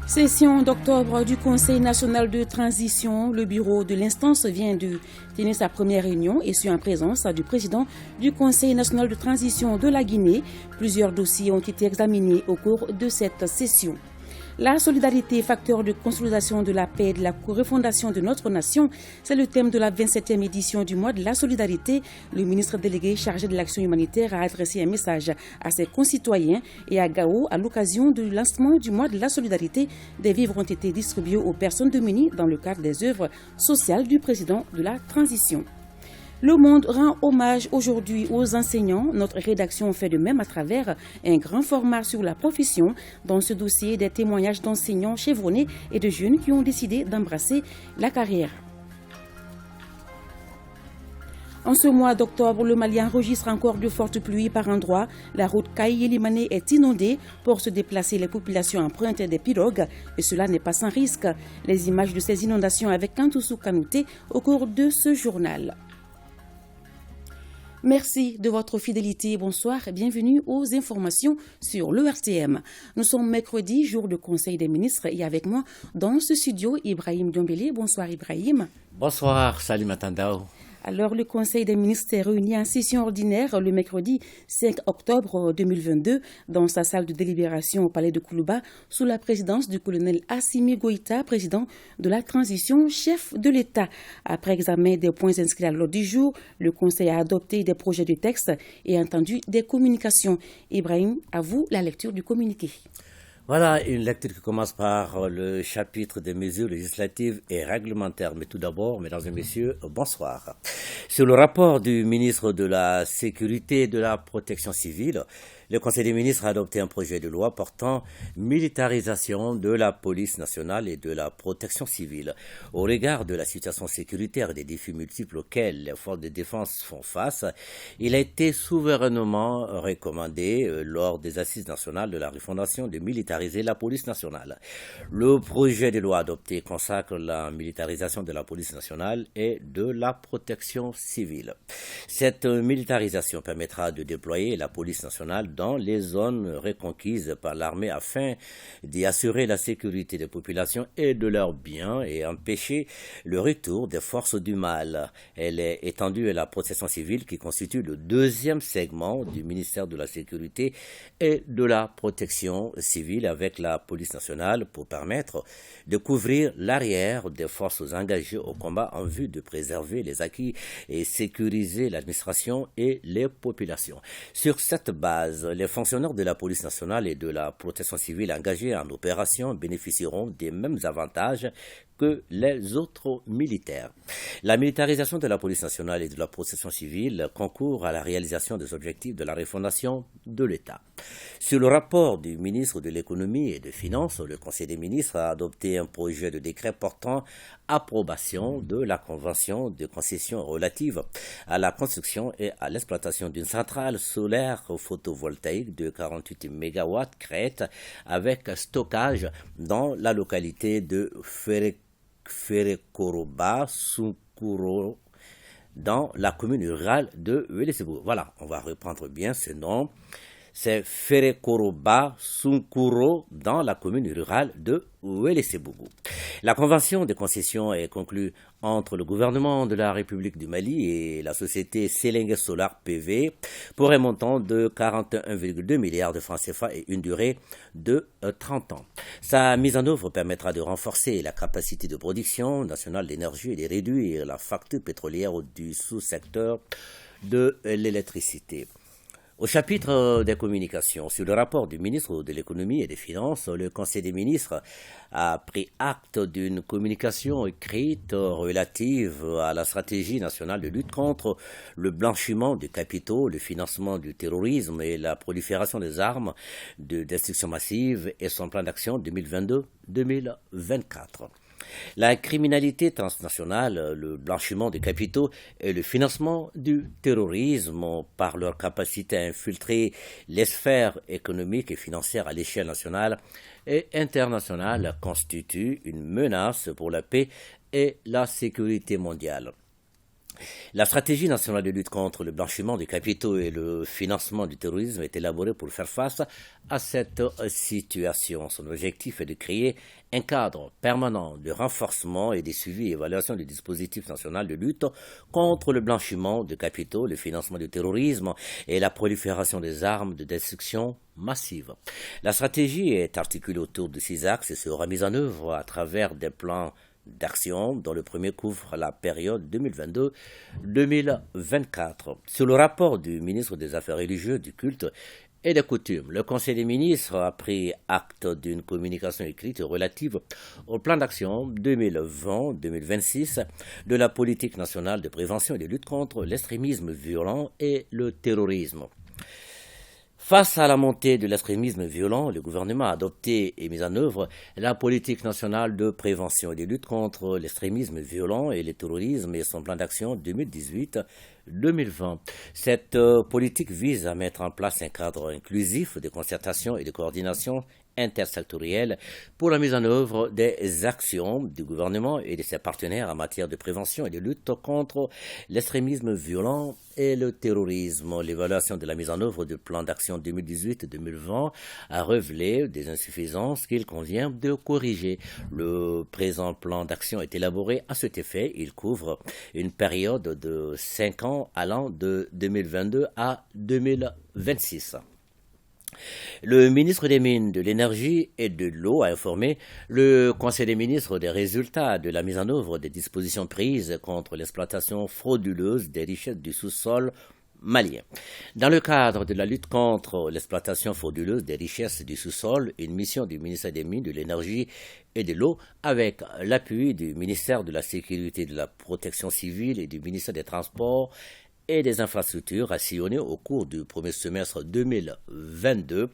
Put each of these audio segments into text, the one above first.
Session d'octobre du Conseil national de transition. Le bureau de l'instance vient de tenir sa première réunion et suit en présence du président du Conseil national de transition de la Guinée. Plusieurs dossiers ont été examinés au cours de cette session. La solidarité, facteur de consolidation de la paix et de la refondation de notre nation, c'est le thème de la 27e édition du mois de la solidarité. Le ministre délégué chargé de l'action humanitaire a adressé un message à ses concitoyens et à Gao à l'occasion du lancement du mois de la solidarité. Des vivres ont été distribués aux personnes démunies dans le cadre des œuvres sociales du président de la transition. Le Monde rend hommage aujourd'hui aux enseignants. Notre rédaction fait de même à travers un grand format sur la profession. Dans ce dossier, des témoignages d'enseignants chevronnés et de jeunes qui ont décidé d'embrasser la carrière. En ce mois d'octobre, le Mali enregistre encore de fortes pluies par endroits. La route Kaï-Limané est inondée. Pour se déplacer, les populations empruntent des pirogues et cela n'est pas sans risque. Les images de ces inondations avec Kantoussou Kanouté au cours de ce journal. Merci de votre fidélité. Bonsoir et bienvenue aux informations sur le RTM. Nous sommes mercredi, jour de Conseil des ministres et avec moi dans ce studio, Ibrahim Diombélé. Bonsoir Ibrahim. Bonsoir, Salim Atandao. Alors, le Conseil des ministres est réuni en session ordinaire le mercredi 5 octobre 2022 dans sa salle de délibération au palais de Koulouba sous la présidence du colonel Assimi Goïta, président de la transition, chef de l'État. Après examen des points inscrits à l'ordre du jour, le Conseil a adopté des projets de texte et entendu des communications. Ibrahim, à vous la lecture du communiqué. Voilà une lecture qui commence par le chapitre des mesures législatives et réglementaires. Mais tout d'abord, mesdames et messieurs, bonsoir. Sur le rapport du ministre de la Sécurité et de la Protection civile, le Conseil des ministres a adopté un projet de loi portant militarisation de la police nationale et de la protection civile. Au regard de la situation sécuritaire et des défis multiples auxquels les forces de défense font face, il a été souverainement recommandé lors des assises nationales de la refondation de militariser la police nationale. Le projet de loi adopté consacre la militarisation de la police nationale et de la protection civile. Cette militarisation permettra de déployer la police nationale dans les zones reconquises par l'armée afin d'y assurer la sécurité des populations et de leurs biens et empêcher le retour des forces du mal. Elle est étendue à la protection civile qui constitue le deuxième segment du ministère de la Sécurité et de la Protection civile avec la police nationale pour permettre de couvrir l'arrière des forces engagées au combat en vue de préserver les acquis et sécuriser l'administration et les populations. Sur cette base, les fonctionnaires de la police nationale et de la protection civile engagés en opération bénéficieront des mêmes avantages que les autres militaires. La militarisation de la police nationale et de la protection civile concourt à la réalisation des objectifs de la refondation de l'État. Sur le rapport du ministre de l'Économie et des Finances, le Conseil des ministres a adopté un projet de décret portant approbation de la convention de concession relative à la construction et à l'exploitation d'une centrale solaire photovoltaïque de 48 MW Crète avec stockage dans la localité de Ferekoroba Sunkuro dans la commune rurale de Wélé-Sebougou. Voilà, on va reprendre bien ce nom. C'est Ferekoroba Sunkuro dans la commune rurale de Wélé-Sebougou. La convention de concession est conclue entre le gouvernement de la République du Mali et la société Selengue Solar PV pour un montant de 41,2 milliards de francs CFA et une durée de 30 ans. Sa mise en œuvre permettra de renforcer la capacité de production nationale d'énergie et de réduire la facture pétrolière du sous-secteur de l'électricité. Au chapitre des communications, sur le rapport du ministre de l'Économie et des Finances, le Conseil des ministres a pris acte d'une communication écrite relative à la stratégie nationale de lutte contre le blanchiment de capitaux, le financement du terrorisme et la prolifération des armes de destruction massive et son plan d'action 2022-2024. La criminalité transnationale, le blanchiment des capitaux et le financement du terrorisme par leur capacité à infiltrer les sphères économiques et financières à l'échelle nationale et internationale constituent une menace pour la paix et la sécurité mondiale. La stratégie nationale de lutte contre le blanchiment des capitaux et le financement du terrorisme est élaborée pour faire face à cette situation. Son objectif est de créer un cadre permanent de renforcement et de suivi et évaluation du dispositif national de lutte contre le blanchiment de capitaux, le financement du terrorisme et la prolifération des armes de destruction massive. La stratégie est articulée autour de 6 axes et sera mise en œuvre à travers des plans d'action dont le premier couvre la période 2022-2024. Sur le rapport du ministre des Affaires religieuses, du culte et des coutumes, le Conseil des ministres a pris acte d'une communication écrite relative au plan d'action 2020-2026 de la politique nationale de prévention et de lutte contre l'extrémisme violent et le terrorisme. Face à la montée de l'extrémisme violent, le gouvernement a adopté et mis en œuvre la politique nationale de prévention et de lutte contre l'extrémisme violent et le terrorisme et son plan d'action 2018-2020. Cette politique vise à mettre en place un cadre inclusif de concertation et de coordination intersectorielle pour la mise en œuvre des actions du gouvernement et de ses partenaires en matière de prévention et de lutte contre l'extrémisme violent et le terrorisme. L'évaluation de la mise en œuvre du plan d'action 2018-2020 a révélé des insuffisances qu'il convient de corriger. Le présent plan d'action est élaboré à cet effet. Il couvre une période de 5 ans allant de 2022 à 2026. Le ministre des Mines, de l'Énergie et de l'Eau a informé le Conseil des ministres des résultats de la mise en œuvre des dispositions prises contre l'exploitation frauduleuse des richesses du sous-sol malien. Dans le cadre de la lutte contre l'exploitation frauduleuse des richesses du sous-sol, une mission du ministère des Mines, de l'Énergie et de l'Eau, avec l'appui du ministère de la Sécurité et de la Protection civile et du ministère des Transports et des infrastructures a sillonné au cours du premier semestre 2022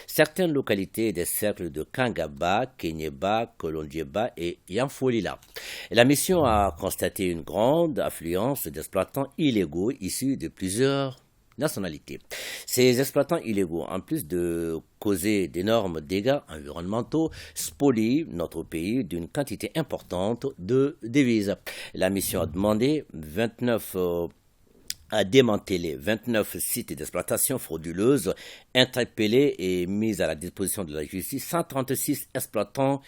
certaines localités des cercles de Kangaba, Kenyeba, Kolondieba et Yamfolila. La mission a constaté une grande affluence d'exploitants illégaux issus de plusieurs nationalités. Ces exploitants illégaux, en plus de causer d'énormes dégâts environnementaux, spolient notre pays d'une quantité importante de devises. La mission a demandé a démantelé 29 sites d'exploitation frauduleuse, interpellés et mis à la disposition de la justice 136 exploitants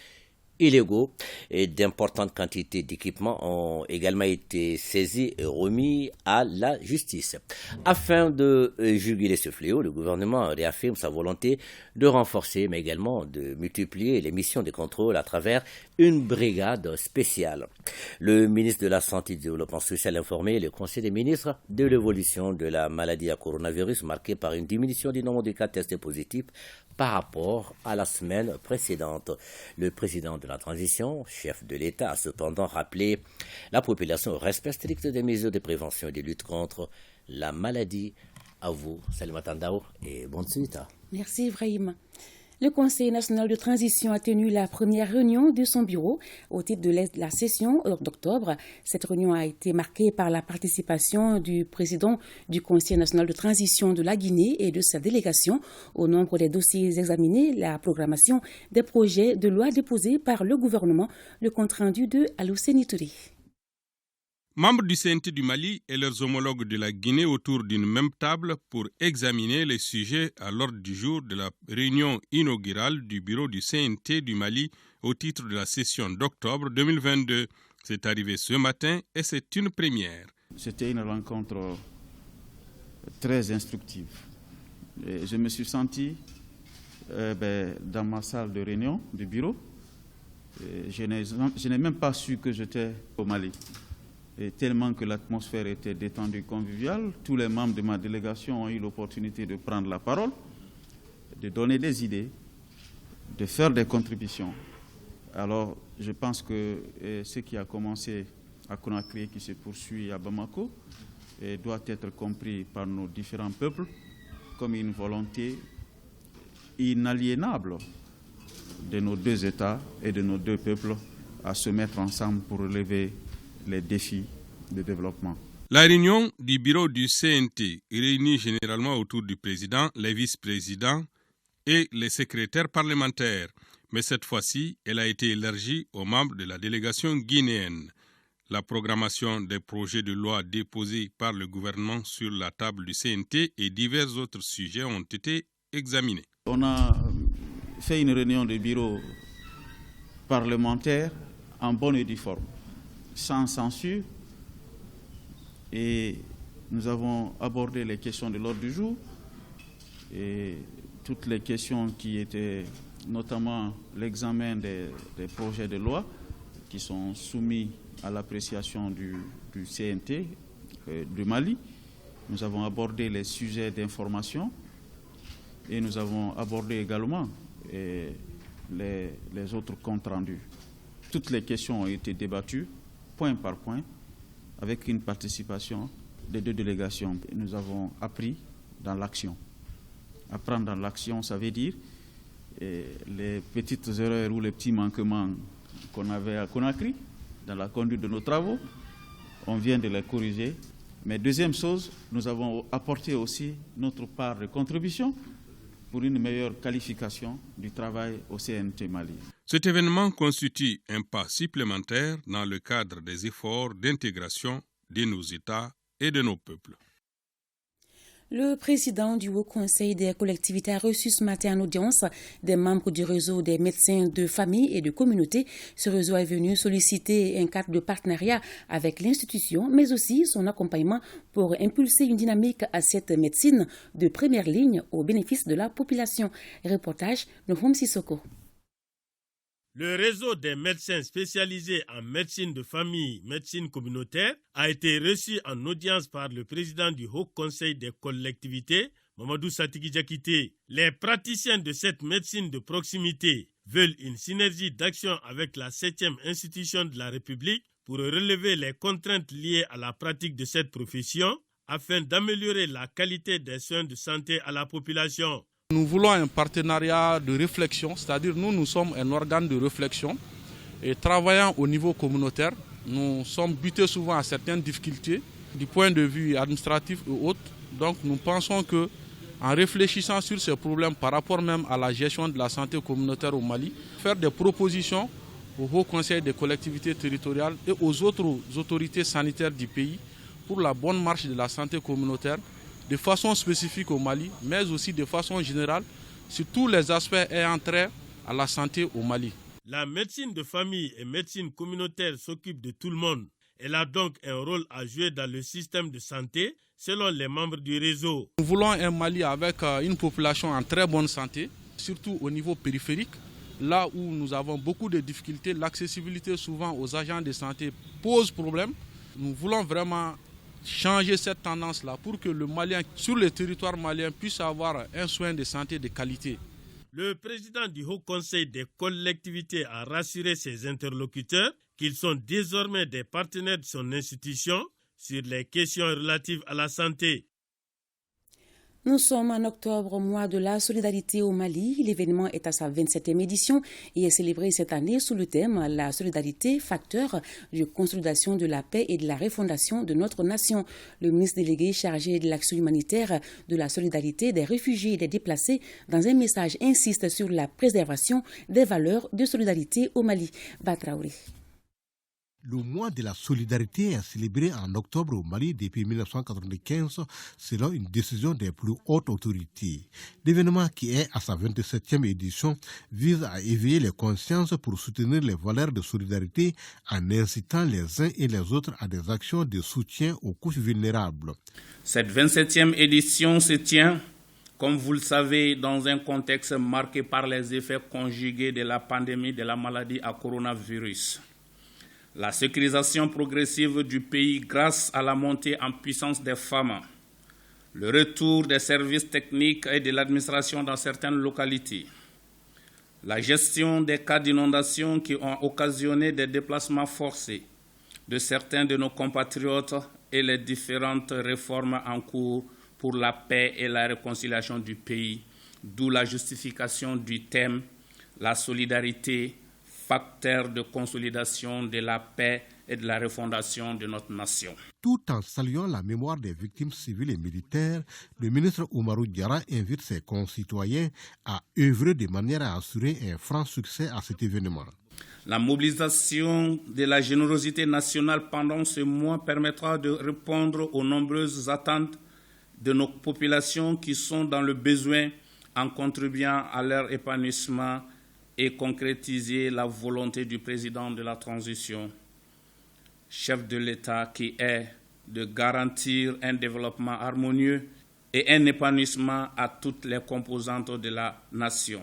illégaux et d'importantes quantités d'équipements ont également été saisis et remis à la justice. Afin de juguler ce fléau, le gouvernement réaffirme sa volonté de renforcer, mais également de multiplier les missions de contrôle à travers une brigade spéciale. Le ministre de la Santé et du Développement social a informé le Conseil des ministres de l'évolution de la maladie à coronavirus marquée par une diminution du nombre de cas testés positifs par rapport à la semaine précédente. Le président de la transition, chef de l'État, a cependant rappelé la population au respect strict des mesures de prévention et de lutte contre la maladie. À vous, Salima Tandao, et bonne suite. Merci Ibrahim. Le Conseil national de transition a tenu la première réunion de son bureau au titre de la session d'octobre. Cette réunion a été marquée par la participation du président du Conseil national de transition de la Guinée et de sa délégation. Au nombre des dossiers examinés, la programmation des projets de loi déposés par le gouvernement, le compte-rendu de Alou-Séni Touré. Membres du CNT du Mali et leurs homologues de la Guinée autour d'une même table pour examiner les sujets à l'ordre du jour de la réunion inaugurale du bureau du CNT du Mali au titre de la session d'octobre 2022. C'est arrivé ce matin et c'est une première. C'était une rencontre très instructive. Et je me suis senti dans ma salle de réunion du bureau. Je n'ai même pas su que j'étais au Mali. Et tellement que l'atmosphère était détendue, conviviale, tous les membres de ma délégation ont eu l'opportunité de prendre la parole, de donner des idées, de faire des contributions. Alors, je pense que ce qui a commencé à Conakry et qui se poursuit à Bamako doit être compris par nos différents peuples comme une volonté inaliénable de nos deux États et de nos deux peuples à se mettre ensemble pour relever les défis de développement. La réunion du bureau du CNT réunit généralement autour du président, les vice-présidents et les secrétaires parlementaires. Mais cette fois-ci, elle a été élargie aux membres de la délégation guinéenne. la programmation des projets de loi déposés par le gouvernement sur la table du CNT et divers autres sujets ont été examinés. On a fait une réunion de bureau parlementaire en bonne et due forme, sans censure, et nous avons abordé les questions de l'ordre du jour et toutes les questions qui étaient, notamment l'examen des projets de loi qui sont soumis à l'appréciation du CNT du Mali. Nous avons abordé les sujets d'information et nous avons abordé également les autres comptes rendus. Toutes les questions ont été débattues, point par point, avec une participation des deux délégations. Nous avons appris dans l'action. Apprendre dans l'action, ça veut dire les petites erreurs ou les petits manquements qu'on avait à Conakry dans la conduite de nos travaux, on vient de les corriger. Mais deuxième chose, nous avons apporté aussi notre part de contribution pour une meilleure qualification du travail au CNT Mali. Cet événement constitue un pas supplémentaire dans le cadre des efforts d'intégration de nos États et de nos peuples. Le président du Haut Conseil des collectivités a reçu ce matin en audience des membres du réseau des médecins de famille et de communauté. Ce réseau est venu solliciter un cadre de partenariat avec l'institution, mais aussi son accompagnement pour impulser une dynamique à cette médecine de première ligne au bénéfice de la population. Reportage Nohom Sissoko. Le réseau des médecins spécialisés en médecine de famille, médecine communautaire, a été reçu en audience par le président du Haut Conseil des collectivités, Mamadou Satiki Diakité. Les praticiens de cette médecine de proximité veulent une synergie d'action avec la 7e institution de la République pour relever les contraintes liées à la pratique de cette profession afin d'améliorer la qualité des soins de santé à la population. Nous voulons un partenariat de réflexion, c'est-à-dire nous sommes un organe de réflexion et travaillant au niveau communautaire, nous sommes butés souvent à certaines difficultés du point de vue administratif et autres. Donc nous pensons que en réfléchissant sur ces problèmes par rapport même à la gestion de la santé communautaire au Mali, faire des propositions au Haut Conseil des collectivités territoriales et aux autres autorités sanitaires du pays pour la bonne marche de la santé communautaire, de façon spécifique au Mali, mais aussi de façon générale sur tous les aspects ayant trait à la santé au Mali. La médecine de famille et médecine communautaire s'occupe de tout le monde. Elle a donc un rôle à jouer dans le système de santé, selon les membres du réseau. Nous voulons un Mali avec une population en très bonne santé, surtout au niveau périphérique, là où nous avons beaucoup de difficultés. L'accessibilité souvent aux agents de santé pose problème. Nous voulons vraiment changer cette tendance-là pour que le Malien, sur le territoire malien, puisse avoir un soin de santé de qualité. Le président du Haut Conseil des collectivités a rassuré ses interlocuteurs qu'ils sont désormais des partenaires de son institution sur les questions relatives à la santé. Nous sommes en octobre, mois de la solidarité au Mali. L'événement est à sa 27e édition et est célébré cette année sous le thème « La solidarité, facteur de consolidation de la paix et de la refondation de notre nation ». Le ministre délégué chargé de l'action humanitaire, de la solidarité des réfugiés et des déplacés, dans un message, insiste sur la préservation des valeurs de solidarité au Mali. Batraouri. Le mois de la solidarité est célébré en octobre au Mali depuis 1995 selon une décision des plus hautes autorités. L'événement, qui est à sa 27e édition, vise à éveiller les consciences pour soutenir les valeurs de solidarité en incitant les uns et les autres à des actions de soutien aux couches vulnérables. Cette 27e édition se tient, comme vous le savez, dans un contexte marqué par les effets conjugués de la pandémie de la maladie à coronavirus. La sécurisation progressive du pays grâce à la montée en puissance des femmes, le retour des services techniques et de l'administration dans certaines localités, la gestion des cas d'inondation qui ont occasionné des déplacements forcés de certains de nos compatriotes et les différentes réformes en cours pour la paix et la réconciliation du pays, d'où la justification du thème « La solidarité », facteur de consolidation de la paix et de la refondation de notre nation. Tout en saluant la mémoire des victimes civiles et militaires, le ministre Oumarou Diarra invite ses concitoyens à œuvrer de manière à assurer un franc succès à cet événement. La mobilisation de la générosité nationale pendant ce mois permettra de répondre aux nombreuses attentes de nos populations qui sont dans le besoin en contribuant à leur épanouissement et concrétiser la volonté du président de la transition, chef de l'État, qui est de garantir un développement harmonieux et un épanouissement à toutes les composantes de la nation.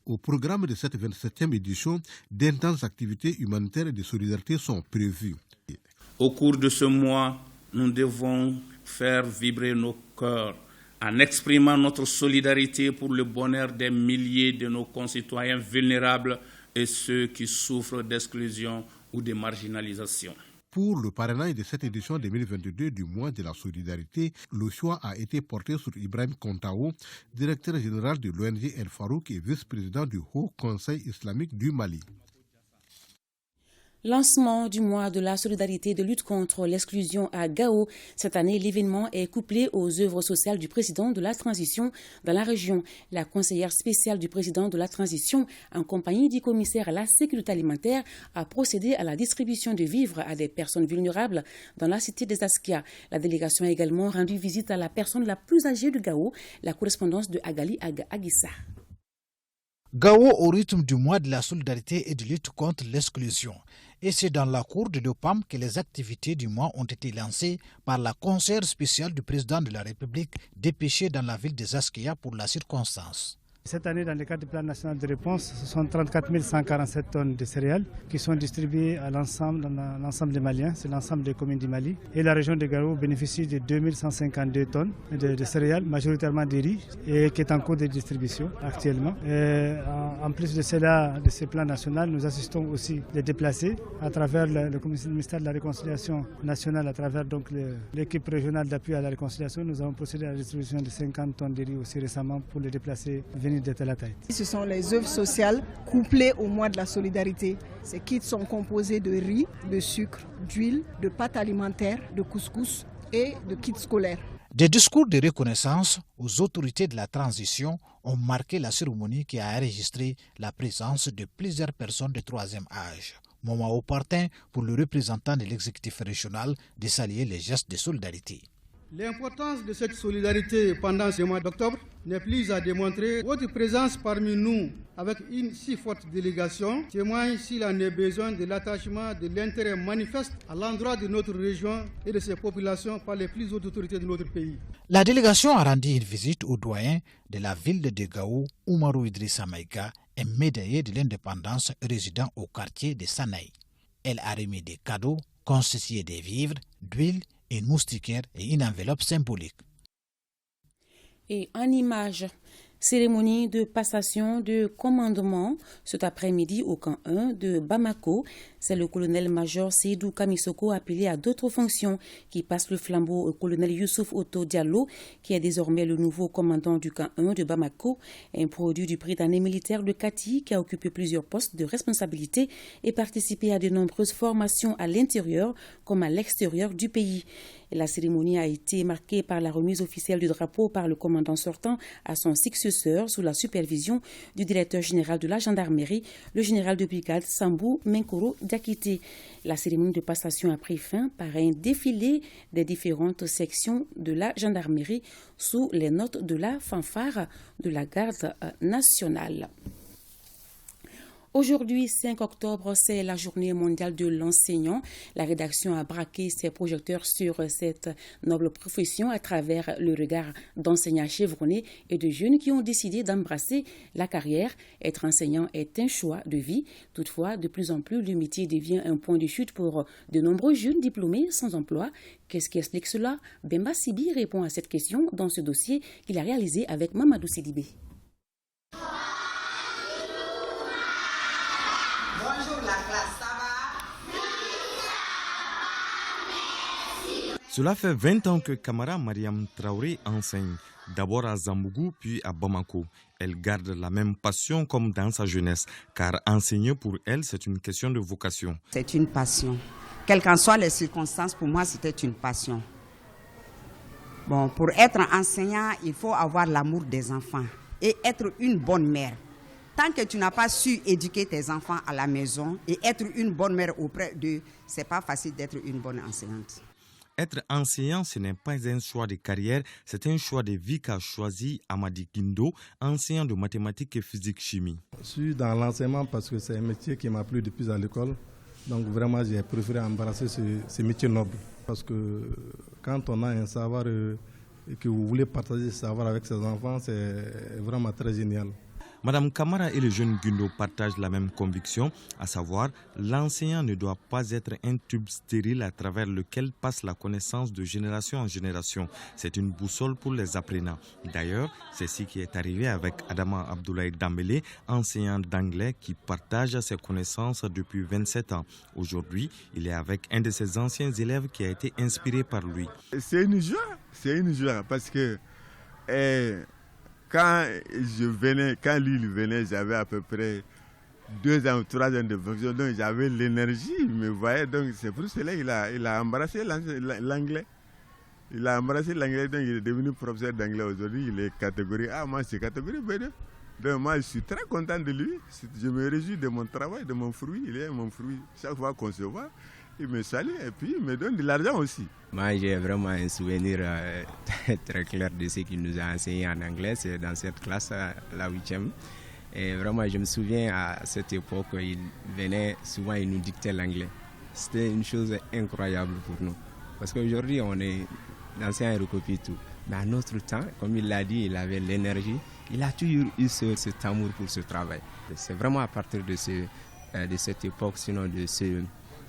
Au programme de cette 27e édition, d'intenses activités humanitaires et de solidarité sont prévues. Au cours de ce mois, nous devons faire vibrer nos cœurs en exprimant notre solidarité pour le bonheur des milliers de nos concitoyens vulnérables et ceux qui souffrent d'exclusion ou de marginalisation. Pour le parrainage de cette édition 2022 du mois de la solidarité, le choix a été porté sur Ibrahim Kontao, directeur général de l'ONG El Farouk et vice-président du Haut Conseil islamique du Mali. Lancement du mois de la solidarité et de lutte contre l'exclusion à Gao. Cette année, l'événement est couplé aux œuvres sociales du président de la transition dans la région. La conseillère spéciale du président de la transition, en compagnie du commissaire à la sécurité alimentaire, a procédé à la distribution de vivres à des personnes vulnérables dans la cité des Askia. La délégation a également rendu visite à la personne la plus âgée de Gao, la correspondance de Agali Agissa. Gao au rythme du mois de la solidarité et de lutte contre l'exclusion. Et c'est dans la cour de l'OPAM que les activités du mois ont été lancées par la conseillère spéciale du président de la République dépêchée dans la ville des Askia pour la circonstance. Cette année, dans le cadre du plan national de réponse, ce sont 34 147 tonnes de céréales qui sont distribuées à l'ensemble des Maliens, c'est l'ensemble des communes du Mali. Et la région de Gao bénéficie de 2152 tonnes de céréales, majoritairement de riz, et qui est en cours de distribution actuellement. Et en plus de cela, de ce plan national, nous assistons aussi les déplacés à travers le ministère de la Réconciliation nationale, à travers donc l'équipe régionale d'appui à la réconciliation. Nous avons procédé à la distribution de 50 tonnes de riz aussi récemment pour les déplacés venus de Télataï. Ce sont les œuvres sociales couplées au mois de la solidarité. Ces kits sont composés de riz, de sucre, d'huile, de pâtes alimentaires, de couscous et de kits scolaires. Des discours de reconnaissance aux autorités de la transition ont marqué la cérémonie qui a enregistré la présence de plusieurs personnes de troisième âge. Moment opportun pour le représentant de l'exécutif régional de saluer les gestes de solidarité. L'importance de cette solidarité pendant ce mois d'octobre n'est plus à démontrer. Votre présence parmi nous, avec une si forte délégation, témoigne s'il en est besoin de l'attachement, de l'intérêt manifeste à l'endroit de notre région et de ses populations par les plus hautes autorités de notre pays. La délégation a rendu une visite au doyen de la ville de Gao, Oumarou Idrissa Maïga, un médaillé de l'indépendance résidant au quartier de Sanaï. Elle a remis des cadeaux constitués des vivres, d'huile, une moustiquaire et une enveloppe symbolique. Et en image, cérémonie de passation de commandement cet après-midi au camp 1 de Bamako. C'est le colonel-major Seydou Kamisoko appelé à d'autres fonctions qui passe le flambeau au colonel Youssouf Otto Diallo, qui est désormais le nouveau commandant du camp 1 de Bamako, un produit du Britannique militaire de Kati qui a occupé plusieurs postes de responsabilité et participé à de nombreuses formations à l'intérieur comme à l'extérieur du pays. La cérémonie a été marquée par la remise officielle du drapeau par le commandant sortant à son successeur sous la supervision du directeur général de la gendarmerie, le général de brigade Sambou Menkoro Diakité. La cérémonie de passation a pris fin par un défilé des différentes sections de la gendarmerie sous les notes de la fanfare de la garde nationale. Aujourd'hui, 5 octobre, c'est la journée mondiale de l'enseignant. La rédaction a braqué ses projecteurs sur cette noble profession à travers le regard d'enseignants chevronnés et de jeunes qui ont décidé d'embrasser la carrière. Être enseignant est un choix de vie. Toutefois, de plus en plus, le métier devient un point de chute pour de nombreux jeunes diplômés sans emploi. Qu'est-ce qui explique cela? Bemba Sibi répond à cette question dans ce dossier qu'il a réalisé avec Mamadou Sidibé. Cela fait 20 ans que Kamara Mariam Traoré enseigne, d'abord à Zambougou puis à Bamako. Elle garde la même passion comme dans sa jeunesse, car enseigner pour elle, c'est une question de vocation. C'est une passion. Quelles qu'en soient les circonstances, pour moi, c'était une passion. Bon, pour être enseignant, il faut avoir l'amour des enfants et être une bonne mère. Tant que tu n'as pas su éduquer tes enfants à la maison et être une bonne mère auprès d'eux, ce n'est pas facile d'être une bonne enseignante. Être enseignant, ce n'est pas un choix de carrière, c'est un choix de vie qu'a choisi Amadi Guindo, enseignant de mathématiques et physique-chimie. Je suis dans l'enseignement parce que c'est un métier qui m'a plu depuis à l'école. Donc vraiment, j'ai préféré embrasser ce métier noble. Parce que quand on a un savoir et que vous voulez partager ce savoir avec ses enfants, c'est vraiment très génial. Madame Kamara et le jeune Guindo partagent la même conviction, à savoir l'enseignant ne doit pas être un tube stérile à travers lequel passe la connaissance de génération en génération. C'est une boussole pour les apprenants. D'ailleurs, c'est ce qui est arrivé avec Adama Abdoulaye Dambélé, enseignant d'anglais qui partage ses connaissances depuis 27 ans. Aujourd'hui, il est avec un de ses anciens élèves qui a été inspiré par lui. C'est une joie parce que... Quand lui il venait, j'avais à peu près 2 ans ou 3 ans de fonction, donc j'avais l'énergie, mais vous voyez, donc c'est pour cela qu'il a embrassé l'anglais. Il a embrassé l'anglais, donc il est devenu professeur d'anglais aujourd'hui, il est catégorie A, moi c'est catégorie B2. Donc moi je suis très content de lui, je me réjouis de mon travail, de mon fruit, il est mon fruit. Chaque fois qu'on se voit, il me salue et puis il me donne de l'argent aussi. Moi, j'ai vraiment un souvenir très clair de ce qu'il nous a enseigné en anglais. C'est dans cette classe, la 8e. Et vraiment, je me souviens à cette époque, il venait souvent, il nous dictait l'anglais. C'était une chose incroyable pour nous. Parce qu'aujourd'hui, on est l'enseignant, il recopie tout. Mais à notre temps, comme il l'a dit, il avait l'énergie. Il a toujours eu cet amour pour ce travail. C'est vraiment à partir de cette époque, sinon de ce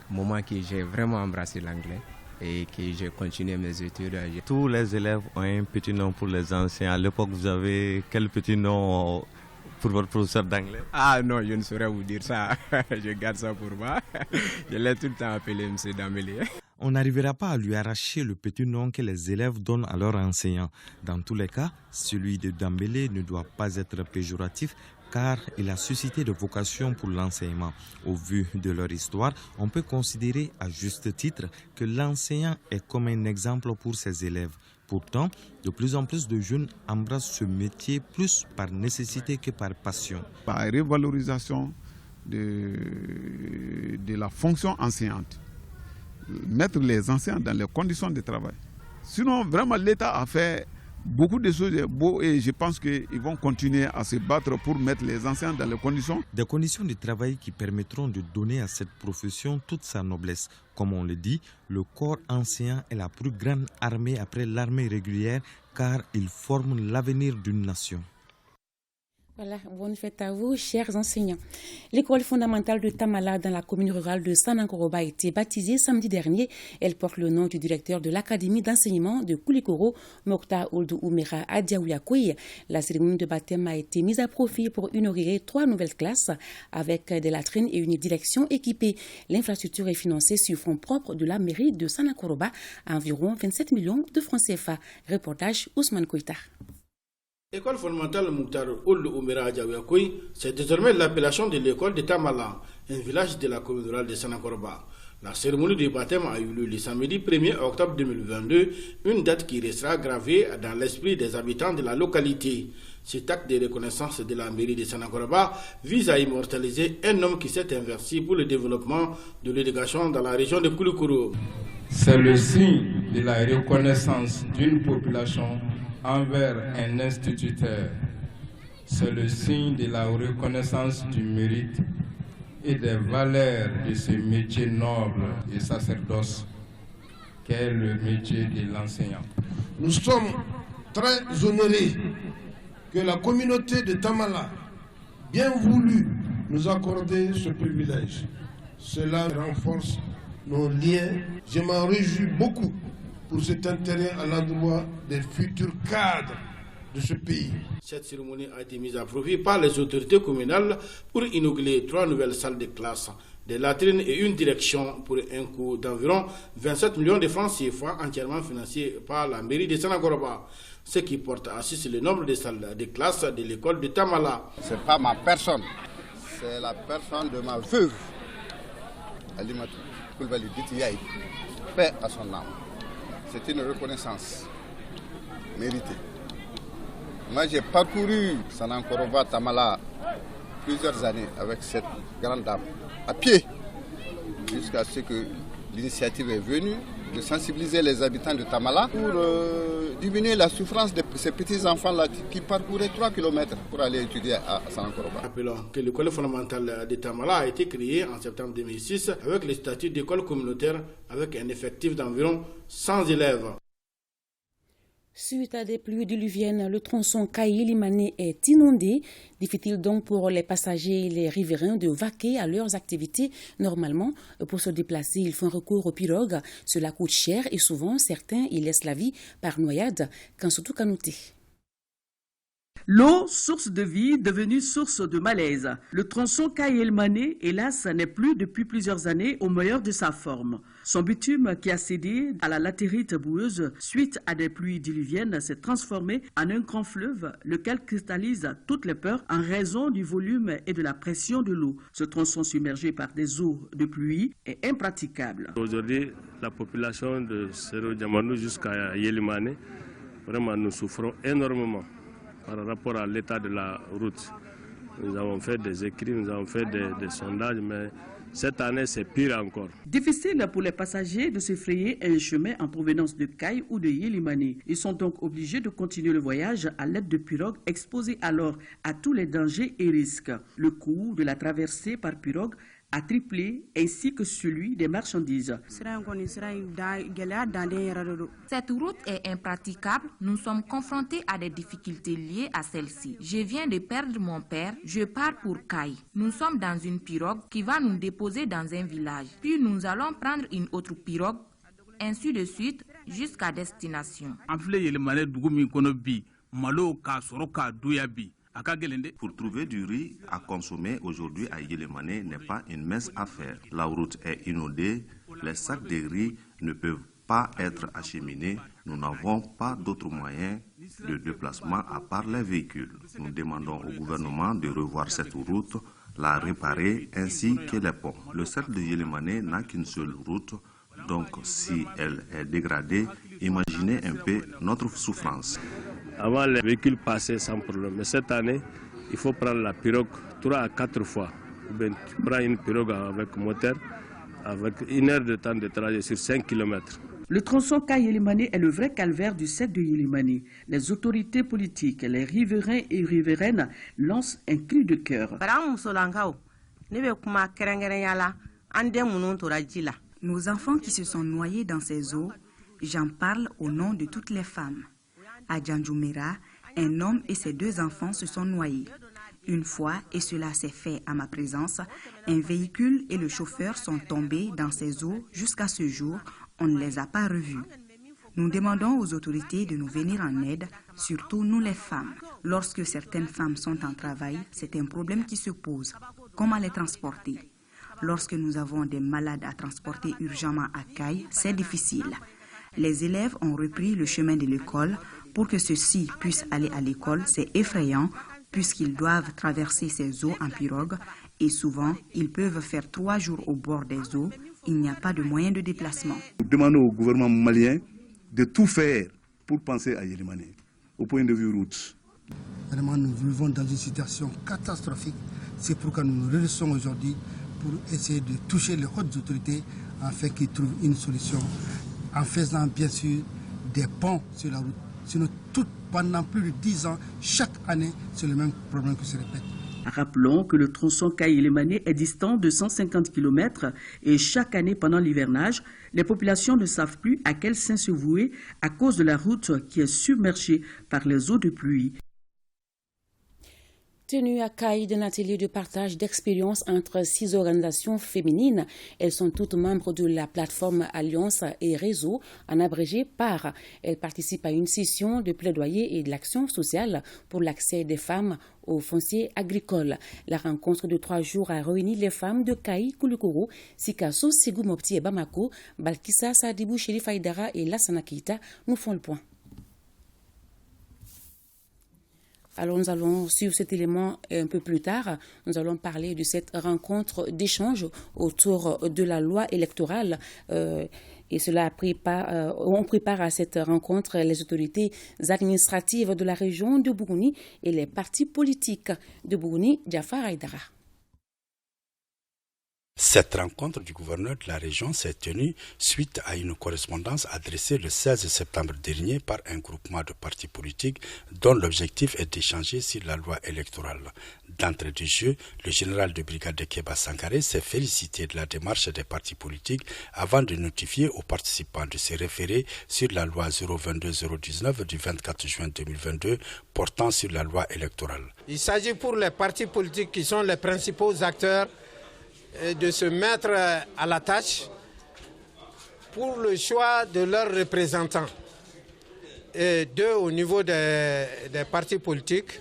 moment que j'ai vraiment embrassé l'anglais et que j'ai continué mes études. Tous les élèves ont un petit nom pour les anciens. À l'époque, vous avez quel petit nom pour votre professeur d'anglais? Ah non, je ne saurais vous dire ça. Je garde ça pour moi. Je l'ai tout le temps appelé M. Dambélé. On n'arrivera pas à lui arracher le petit nom que les élèves donnent à leurs enseignants. Dans tous les cas, celui de Dambélé ne doit pas être péjoratif, car il a suscité de vocation pour l'enseignement. Au vu de leur histoire, on peut considérer à juste titre que l'enseignant est comme un exemple pour ses élèves. Pourtant, de plus en plus de jeunes embrassent ce métier plus par nécessité que par passion. Par revalorisation de la fonction enseignante, mettre les enseignants dans les conditions de travail. Sinon, vraiment, l'État a fait beaucoup de choses beaux et je pense qu'ils vont continuer à se battre pour mettre les enseignants dans les conditions. Des conditions de travail qui permettront de donner à cette profession toute sa noblesse. Comme on le dit, le corps enseignant est la plus grande armée après l'armée régulière car il forme l'avenir d'une nation. Voilà, bonne fête à vous, chers enseignants. L'école fondamentale de Tamala dans la commune rurale de Sanankoroba a été baptisée samedi dernier. Elle porte le nom du directeur de l'académie d'enseignement de Koulikoro, Mokta Oldou Oumera Adiaouyakoui. La cérémonie de baptême a été mise à profit pour inaugurer 3 nouvelles classes avec des latrines et une direction équipée. L'infrastructure est financée sur fonds propres de la mairie de Sanankoroba à environ 27 millions de francs CFA. Reportage Ousmane Koïta. L'école fondamentale Mouktar Ould Oumera Adiaouyakoui, c'est désormais l'appellation de l'école de Tamala, un village de la commune rurale de Sanankoroba. La cérémonie de baptême a eu lieu le samedi 1er octobre 2022, une date qui restera gravée dans l'esprit des habitants de la localité. Cet acte de reconnaissance de la mairie de Sanankoroba vise à immortaliser un homme qui s'est investi pour le développement de l'éducation dans la région de Koulikoro. C'est le signe de la reconnaissance d'une population envers un instituteur. C'est le signe de la reconnaissance du mérite et des valeurs de ce métier noble et sacerdoce qu'est le métier de l'enseignant. Nous sommes très honorés que la communauté de Tamala, bien voulu, nous accorder ce privilège. Cela renforce nos liens. Je m'en réjouis beaucoup pour cet intérêt à l'endroit des futurs cadres de ce pays. Cette cérémonie a été mise à profit par les autorités communales pour inaugurer 3 nouvelles salles de classe, des latrines et une direction pour un coût d'environ 27 millions de francs CFA entièrement financés par la mairie de Sanankoroba, ce qui porte à 6 le nombre de salles de classe de l'école de Tamala. Ce n'est pas ma personne, c'est la personne de ma veuve, Alimatou Koulibaly Ditiyaye, paix à son âme. C'est une reconnaissance méritée. Moi, j'ai parcouru Sanankoroba, Tamala plusieurs années avec cette grande dame, à pied, jusqu'à ce que l'initiative est venue de sensibiliser les habitants de Tamala pour diminuer la souffrance de ces petits-enfants-là qui parcouraient 3 km pour aller étudier à Sanakoroba. Rappelons que l'école fondamentale de Tamala a été créée en septembre 2006 avec le statut d'école communautaire avec un effectif d'environ 100 élèves. Suite à des pluies diluviennes, le tronçon Kayi-Limane est inondé. Difficile donc pour les passagers et les riverains de vaquer à leurs activités. Normalement, pour se déplacer, ils font recours aux pirogues. Cela coûte cher et souvent, certains y laissent la vie par noyade, quand surtout canouté. L'eau, source de vie, devenue source de malaise. Le tronçon Kayi-Limane, hélas, n'est plus depuis plusieurs années au meilleur de sa forme. Son bitume, qui a cédé à la latérite boueuse suite à des pluies diluviennes, s'est transformé en un grand fleuve, lequel cristallise toutes les peurs en raison du volume et de la pression de l'eau. Ce tronçon submergé par des eaux de pluie est impraticable. Aujourd'hui, la population de Sero-Diamanou jusqu'à Yelimane, vraiment nous souffrons énormément par rapport à l'état de la route. Nous avons fait des écrits, nous avons fait des sondages, mais cette année, c'est pire encore. Difficile pour les passagers de se frayer un chemin en provenance de Kayi ou de Yelimane. Ils sont donc obligés de continuer le voyage à l'aide de pirogues exposées alors à tous les dangers et risques. Le coût de la traversée par pirogue a triplé, ainsi que celui des marchandises. Cette route est impraticable. Nous sommes confrontés à des difficultés liées à celle-ci. Je viens de perdre mon père. Je pars pour Kayi. Nous sommes dans une pirogue qui va nous déposer dans un village. Puis nous allons prendre une autre pirogue, ainsi de suite, jusqu'à destination. Pour trouver du riz à consommer aujourd'hui à Yelimane n'est pas une mince affaire. La route est inondée, les sacs de riz ne peuvent pas être acheminés. Nous n'avons pas d'autres moyens de déplacement à part les véhicules. Nous demandons au gouvernement de revoir cette route, la réparer ainsi que les ponts. Le cercle de Yelimane n'a qu'une seule route, donc si elle est dégradée, imaginez un peu notre souffrance. Avant, les véhicules passaient sans problème. Mais cette année, il faut prendre la pirogue 3 à 4 fois. Ou bien tu prends une pirogue avec moteur, avec 1 heure de temps de trajet sur 5 km. Le tronçon Kayi-Limane est le vrai calvaire du sec de Yelimane. Les autorités politiques, les riverains et riveraines lancent un cri de cœur. Nos enfants qui se sont noyés dans ces eaux, j'en parle au nom de toutes les femmes. À Djandjoumera, un homme et ses 2 enfants se sont noyés. Une fois, et cela s'est fait à ma présence, un véhicule et le chauffeur sont tombés dans ces eaux. Jusqu'à ce jour, on ne les a pas revus. Nous demandons aux autorités de nous venir en aide, surtout nous les femmes. Lorsque certaines femmes sont en travail, c'est un problème qui se pose. Comment les transporter? Lorsque nous avons des malades à transporter urgemment à Kayi, c'est difficile. Les élèves ont repris le chemin de l'école. Pour que ceux-ci puissent aller à l'école, c'est effrayant puisqu'ils doivent traverser ces eaux en pirogue et souvent, ils peuvent faire 3 jours au bord des eaux. Il n'y a pas de moyen de déplacement. Nous demandons au gouvernement malien de tout faire pour penser à Yelimane, au point de vue route. Vraiment, nous vivons dans une situation catastrophique. C'est pourquoi nous nous réunissons aujourd'hui pour essayer de toucher les hautes autorités afin qu'ils trouvent une solution en faisant bien sûr des ponts sur la route. Sinon, pendant plus de 10 ans, chaque année, c'est le même problème qui se répète. Rappelons que le tronçon Kayi-Limane est distant de 150 km et chaque année pendant l'hivernage, les populations ne savent plus à quel saint se vouer à cause de la route qui est submergée par les eaux de pluie. Tenu à Kayi d'un atelier de partage d'expériences entre 6 organisations féminines. Elles sont toutes membres de la plateforme Alliance et Réseau, en abrégé PAR. Elles participent à une session de plaidoyer et de l'action sociale pour l'accès des femmes au foncier agricole. La rencontre de 3 jours a réuni les femmes de Kayi, Koulikoro, Sikasso, Ségou Mopti et Bamako. Balkissa, Sadibou, Chérif Aïdara et Lassana Keita nous font le point. Alors nous allons suivre cet élément un peu plus tard. Nous allons parler de cette rencontre d'échange autour de la loi électorale. Et cela on prépare à cette rencontre les autorités administratives de la région de Bougouni et les partis politiques de Bougouni, Jafar Aïdara. Cette rencontre du gouverneur de la région s'est tenue suite à une correspondance adressée le 16 septembre dernier par un groupement de partis politiques dont l'objectif est d'échanger sur la loi électorale. D'entrée de jeu, le général de brigade de Keba Sankaré s'est félicité de la démarche des partis politiques avant de notifier aux participants de se référer sur la loi 022-019 du 24 juin 2022 portant sur la loi électorale. Il s'agit pour les partis politiques qui sont les principaux acteurs de se mettre à la tâche pour le choix de leurs représentants. Et 2 au niveau des partis politiques,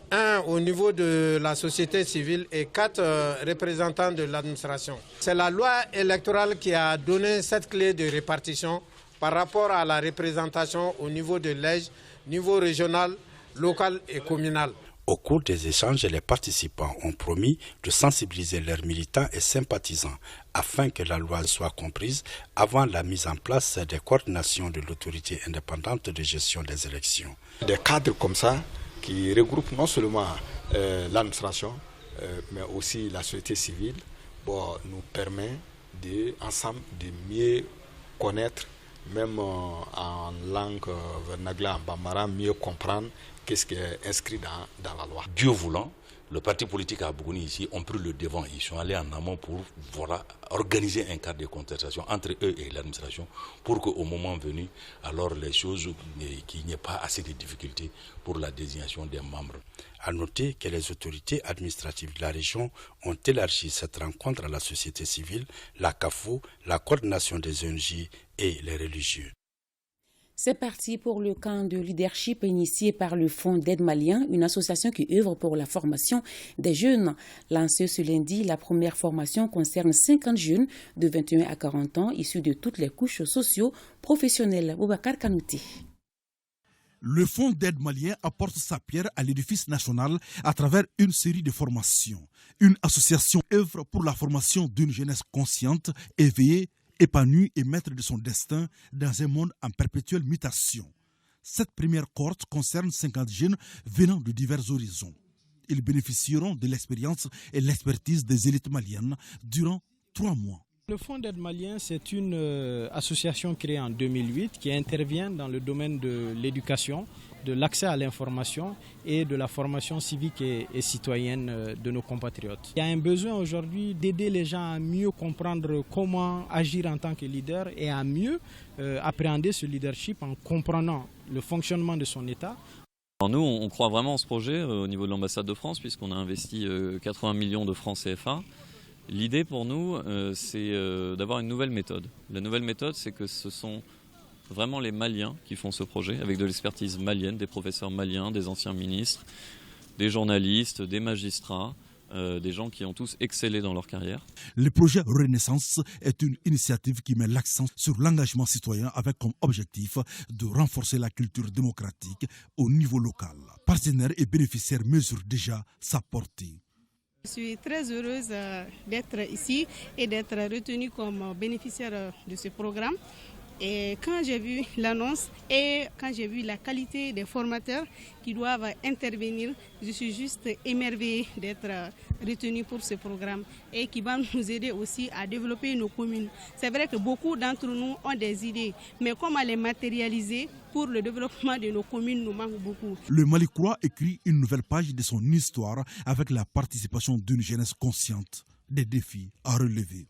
1 au niveau de la société civile et 4 représentants de l'administration. C'est la loi électorale qui a donné cette clé de répartition par rapport à la représentation au niveau de l'EJ, niveau régional, local et communal. Au cours des échanges, les participants ont promis de sensibiliser leurs militants et sympathisants afin que la loi soit comprise avant la mise en place des coordinations de l'autorité indépendante de gestion des élections. Des cadres comme ça qui regroupent non seulement l'administration mais aussi la société civile nous permet ensemble de mieux connaître, même en langue vernaculaire, en bambara, mieux comprendre qu'est-ce qui est inscrit dans la loi. Dieu voulant, le parti politique à Bougouni ici ont pris le devant. Ils sont allés en amont pour organiser un cadre de concertation entre eux et l'administration pour qu'au moment venu, alors les choses, qu'il n'y ait pas assez de difficultés pour la désignation des membres. À noter que les autorités administratives de la région ont élargi cette rencontre à la société civile, la CAFO, la coordination des ONG et les religieux. C'est parti pour le camp de leadership initié par le Fonds d'aide malien, une association qui œuvre pour la formation des jeunes. Lancée ce lundi, la première formation concerne 50 jeunes de 21 à 40 ans, issus de toutes les couches socio-professionnelles. Boubacar Kanouté. Le Fonds d'aide malien apporte sa pierre à l'édifice national à travers une série de formations. Une association œuvre pour la formation d'une jeunesse consciente, éveillée, épanoui et maître de son destin dans un monde en perpétuelle mutation. Cette première cohorte concerne 50 jeunes venant de divers horizons. Ils bénéficieront de l'expérience et l'expertise des élites maliennes durant 3 mois. Le Fonds d'aide malien, c'est une association créée en 2008 qui intervient dans le domaine de l'éducation, de l'accès à l'information et de la formation civique et citoyenne de nos compatriotes. Il y a un besoin aujourd'hui d'aider les gens à mieux comprendre comment agir en tant que leader et à mieux appréhender ce leadership en comprenant le fonctionnement de son État. Alors nous, on croit vraiment en ce projet au niveau de l'ambassade de France puisqu'on a investi 80 millions de francs CFA. L'idée pour nous, c'est d'avoir une nouvelle méthode. La nouvelle méthode, c'est que ce sont vraiment les Maliens qui font ce projet, avec de l'expertise malienne, des professeurs maliens, des anciens ministres, des journalistes, des magistrats, des gens qui ont tous excellé dans leur carrière. Le projet Renaissance est une initiative qui met l'accent sur l'engagement citoyen avec comme objectif de renforcer la culture démocratique au niveau local. Partenaires et bénéficiaires mesurent déjà sa portée. Je suis très heureuse d'être ici et d'être retenue comme bénéficiaire de ce programme. Et quand j'ai vu l'annonce et quand j'ai vu la qualité des formateurs qui doivent intervenir, je suis juste émerveillée d'être retenue pour ce programme et qui va nous aider aussi à développer nos communes. C'est vrai que beaucoup d'entre nous ont des idées, mais comment les matérialiser pour le développement de nos communes nous manque beaucoup. Le Mali croit écrit une nouvelle page de son histoire avec la participation d'une jeunesse consciente des défis à relever.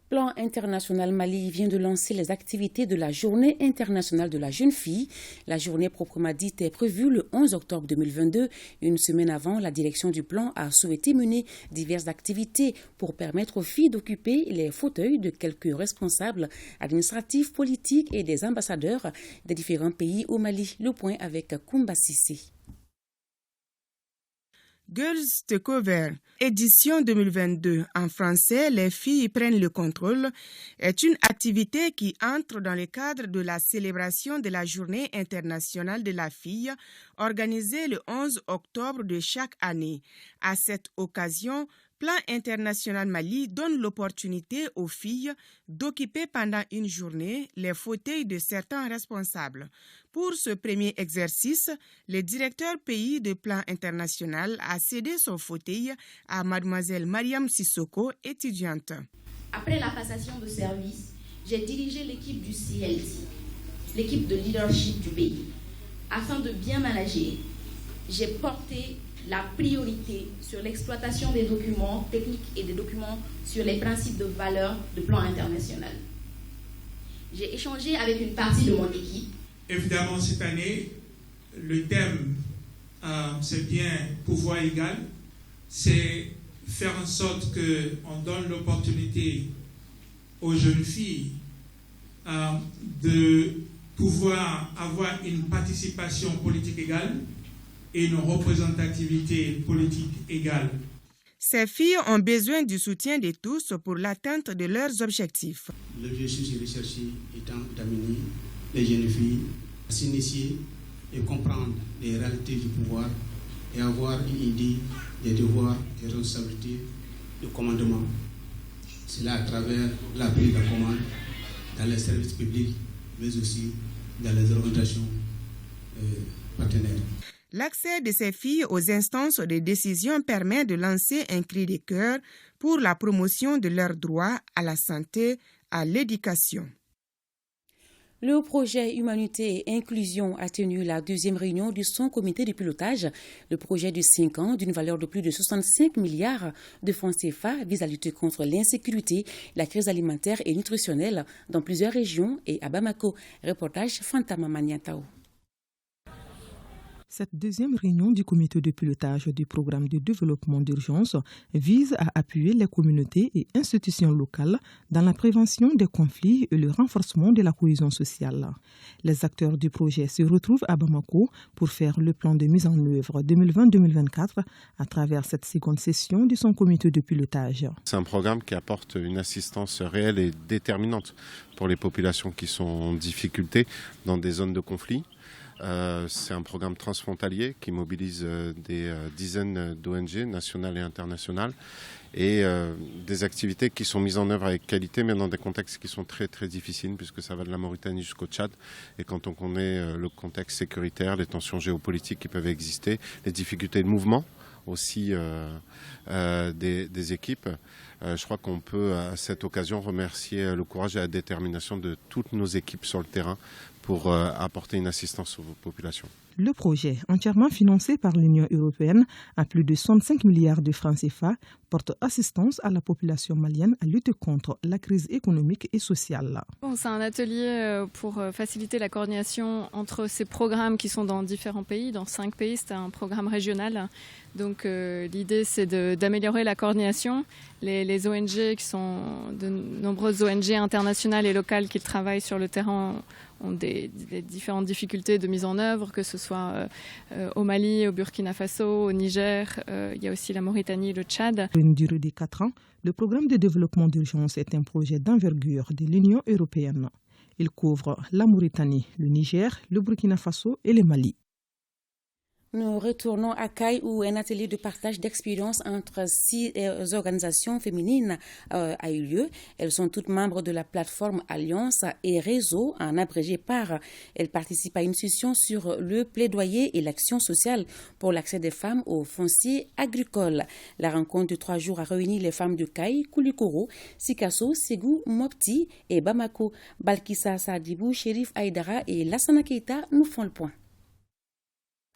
Plan international Mali vient de lancer les activités de la Journée internationale de la jeune fille. La journée proprement dite est prévue le 11 octobre 2022. Une semaine avant, la direction du plan a souhaité mener diverses activités pour permettre aux filles d'occuper les fauteuils de quelques responsables administratifs, politiques et des ambassadeurs des différents pays au Mali. Le point avec Koumba Sissé. Girls Take Over, édition 2022 en français, Les filles prennent le contrôle, est une activité qui entre dans le cadre de la célébration de la Journée internationale de la fille, organisée le 11 octobre de chaque année. À cette occasion, Plan International Mali donne l'opportunité aux filles d'occuper pendant une journée les fauteuils de certains responsables. Pour ce premier exercice, le directeur pays de Plan International a cédé son fauteuil à mademoiselle Mariam Sissoko, étudiante. Après la passation de service, j'ai dirigé l'équipe du CLT, l'équipe de leadership du pays. Afin de bien manager, j'ai porté la priorité sur l'exploitation des documents techniques et des documents sur les principes de valeur de Plan International. J'ai échangé avec une partie de mon équipe. Évidemment, cette année, le thème, c'est bien pouvoir égal. C'est faire en sorte qu'on donne l'opportunité aux jeunes filles de pouvoir avoir une participation politique égale et une représentativité politique égale. Ces filles ont besoin du soutien de tous pour l'atteinte de leurs objectifs. L'objectif recherché étant d'amener les jeunes filles à s'initier et comprendre les réalités du pouvoir et avoir une idée des devoirs et responsabilités de commandement. Cela à travers la prise de commande dans les services publics, mais aussi dans les organisations partenaires. L'accès de ces filles aux instances de décision permet de lancer un cri de cœur pour la promotion de leurs droits à la santé, à l'éducation. Le projet Humanité et Inclusion a tenu la deuxième réunion de son comité de pilotage. Le projet de 5 ans, d'une valeur de plus de 65 milliards de francs CFA, vise à lutter contre l'insécurité, la crise alimentaire et nutritionnelle dans plusieurs régions et à Bamako. Reportage Fantama Maniatao. Cette deuxième réunion du comité de pilotage du programme de développement d'urgence vise à appuyer les communautés et institutions locales dans la prévention des conflits et le renforcement de la cohésion sociale. Les acteurs du projet se retrouvent à Bamako pour faire le plan de mise en œuvre 2020-2024 à travers cette seconde session de son comité de pilotage. C'est un programme qui apporte une assistance réelle et déterminante pour les populations qui sont en difficulté dans des zones de conflit. C'est un programme transfrontalier qui mobilise des dizaines d'ONG nationales et internationales et des activités qui sont mises en œuvre avec qualité mais dans des contextes qui sont très très difficiles puisque ça va de la Mauritanie jusqu'au Tchad et quand on connaît le contexte sécuritaire, les tensions géopolitiques qui peuvent exister, les difficultés de mouvement aussi des équipes. Je crois qu'on peut à cette occasion remercier le courage et la détermination de toutes nos équipes sur le terrain pour apporter une assistance aux populations. Le projet, entièrement financé par l'Union européenne à plus de 65 milliards de francs CFA, porte assistance à la population malienne à lutter contre la crise économique et sociale. C'est un atelier pour faciliter la coordination entre ces programmes qui sont dans différents pays. Dans 5 pays, c'est un programme régional. Donc l'idée, c'est d'améliorer la coordination. Les ONG, qui sont de nombreuses ONG internationales et locales qui travaillent sur le terrain, ont des différentes difficultés de mise en œuvre, que ce soit au Mali, au Burkina Faso, au Niger, il y a aussi la Mauritanie, le Tchad. Pour une durée de 4 ans, le programme de développement d'urgence est un projet d'envergure de l'Union européenne. Il couvre la Mauritanie, le Niger, le Burkina Faso et le Mali. Nous retournons à Caille où un atelier de partage d'expériences entre 6 organisations féminines a eu lieu. Elles sont toutes membres de la plateforme Alliance et Réseau, en abrégé PAR. Elles participent à une session sur le plaidoyer et l'action sociale pour l'accès des femmes au foncier agricole. La rencontre de 3 jours a réuni les femmes de Caille, Koulikoro, Sikasso, Ségou, Mopti et Bamako. Balkissa Sadibou, Chérif Aïdara et Lassana Keita nous font le point.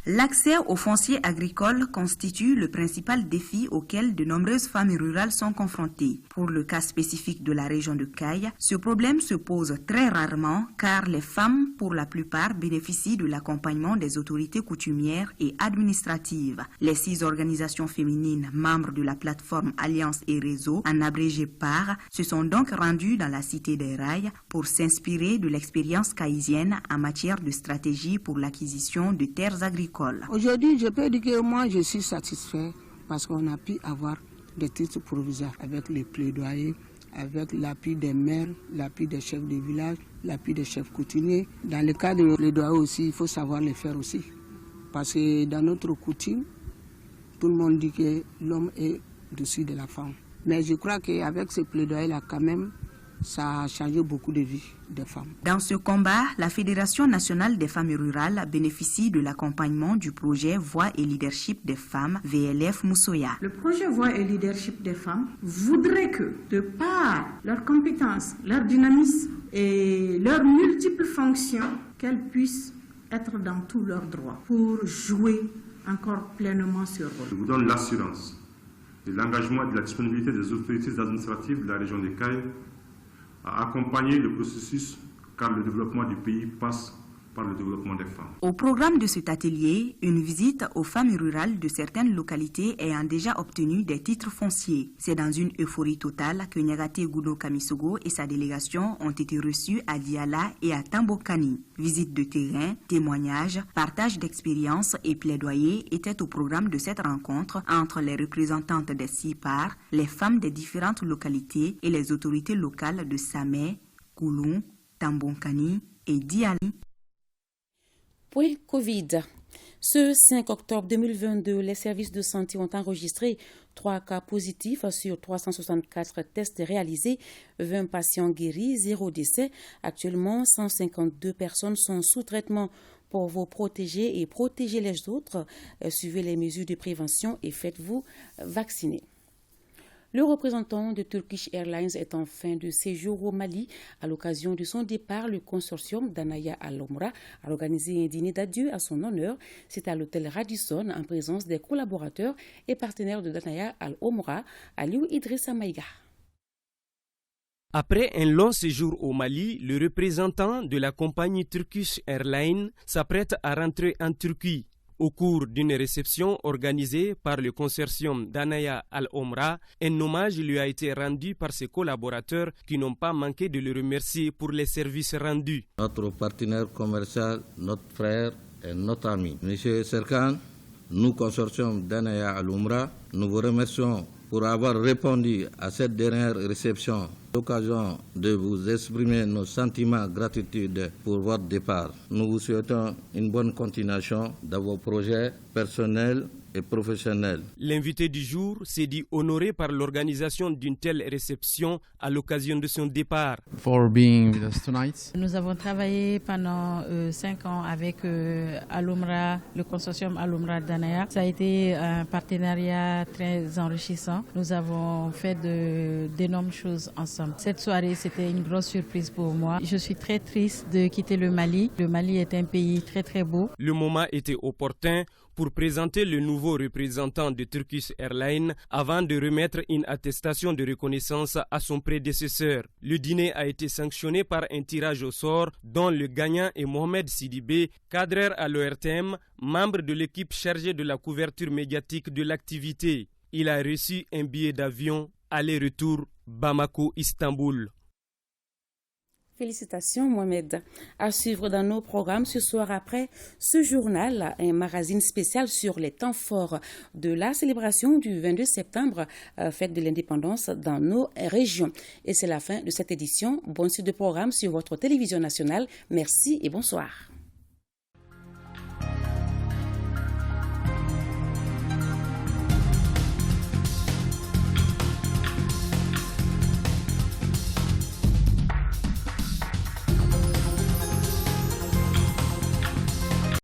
L'accès au foncier agricole constitue le principal défi auquel de nombreuses femmes rurales sont confrontées. Pour le cas spécifique de la région de Caille, ce problème se pose très rarement car les femmes, pour la plupart, bénéficient de l'accompagnement des autorités coutumières et administratives. Les 6 organisations féminines membres de la plateforme Alliance et Réseau, en abrégé PAR, se sont donc rendues dans la cité des rails pour s'inspirer de l'expérience caïsienne en matière de stratégie pour l'acquisition de terres agricoles. Aujourd'hui, je peux dire que moi, je suis satisfait parce qu'on a pu avoir des titres provisoires avec les plaidoyers, avec l'appui des maires, l'appui des chefs de village, l'appui des chefs coutumiers. Dans le cas de plaidoyer aussi, il faut savoir les faire aussi. Parce que dans notre coutume, tout le monde dit que l'homme est au-dessus de la femme. Mais je crois qu'avec ce plaidoyer-là, quand même, ça a changé beaucoup de vies des femmes. Dans ce combat, la Fédération nationale des femmes rurales bénéficie de l'accompagnement du projet Voix et Leadership des femmes, VLF Moussoya. Le projet Voix et Leadership des femmes voudrait que, de par leurs compétences, leur dynamisme et leurs multiples fonctions, qu'elles puissent être dans tous leurs droits pour jouer encore pleinement ce rôle. Je vous donne l'assurance de l'engagement et de la disponibilité des autorités administratives de la région des Cayes à accompagner le processus, car le développement du pays passe par le développement des femmes. Au programme de cet atelier, une visite aux femmes rurales de certaines localités ayant déjà obtenu des titres fonciers. C'est dans une euphorie totale que Nyagate Goudo Kamisogo et sa délégation ont été reçus à Diala et à Tambokani. Visite de terrain, témoignages, partage d'expériences et plaidoyer étaient au programme de cette rencontre entre les représentantes des CIPAR, les femmes des différentes localités et les autorités locales de Samé, Kouloum, Tambokani et Diala. Point Covid. Ce 5 octobre 2022, les services de santé ont enregistré 3 cas positifs sur 364 tests réalisés, 20 patients guéris, 0 décès. Actuellement, 152 personnes sont sous traitement. Pour vous protéger et protéger les autres, suivez les mesures de prévention et faites-vous vacciner. Le représentant de Turkish Airlines est en fin de séjour au Mali. À l'occasion de son départ, le consortium d'Anaya Al-Omra a organisé un dîner d'adieu à son honneur. C'est à l'hôtel Radisson en présence des collaborateurs et partenaires de d'Anaya Al-Omra, Aliou Idrissa Maïga. Après un long séjour au Mali, le représentant de la compagnie Turkish Airlines s'apprête à rentrer en Turquie. Au cours d'une réception organisée par le consortium d'Anaya Al-Omra, un hommage lui a été rendu par ses collaborateurs qui n'ont pas manqué de le remercier pour les services rendus. Notre partenaire commercial, notre frère et notre ami, M. Serkan, nous, consortium d'Anaya Al-Omra, nous vous remercions pour avoir répondu à cette dernière réception. L'occasion de vous exprimer nos sentiments de gratitude pour votre départ. Nous vous souhaitons une bonne continuation dans vos projets personnels et professionnels. L'invité du jour s'est dit honoré par l'organisation d'une telle réception à l'occasion de son départ. Nous avons travaillé pendant 5 ans avec Al-Omra, le consortium Al-Omra d'Anaya. Ça a été un partenariat très enrichissant. Nous avons fait d'énormes choses ensemble. Cette soirée, c'était une grosse surprise pour moi. Je suis très triste de quitter le Mali. Le Mali est un pays très très beau. Le moment était opportun pour présenter le nouveau représentant de Turkish Airlines avant de remettre une attestation de reconnaissance à son prédécesseur. Le dîner a été sanctionné par un tirage au sort dont le gagnant est Mohamed Sidibé, cadreur à l'ORTM, membre de l'équipe chargée de la couverture médiatique de l'activité. Il a reçu un billet d'avion aller-retour Bamako-Istanbul. Félicitations Mohamed. À suivre dans nos programmes ce soir après ce journal, un magazine spécial sur les temps forts de la célébration du 22 septembre, fête de l'indépendance dans nos régions. Et c'est la fin de cette édition. Bonne suite de programme sur votre télévision nationale. Merci et bonsoir.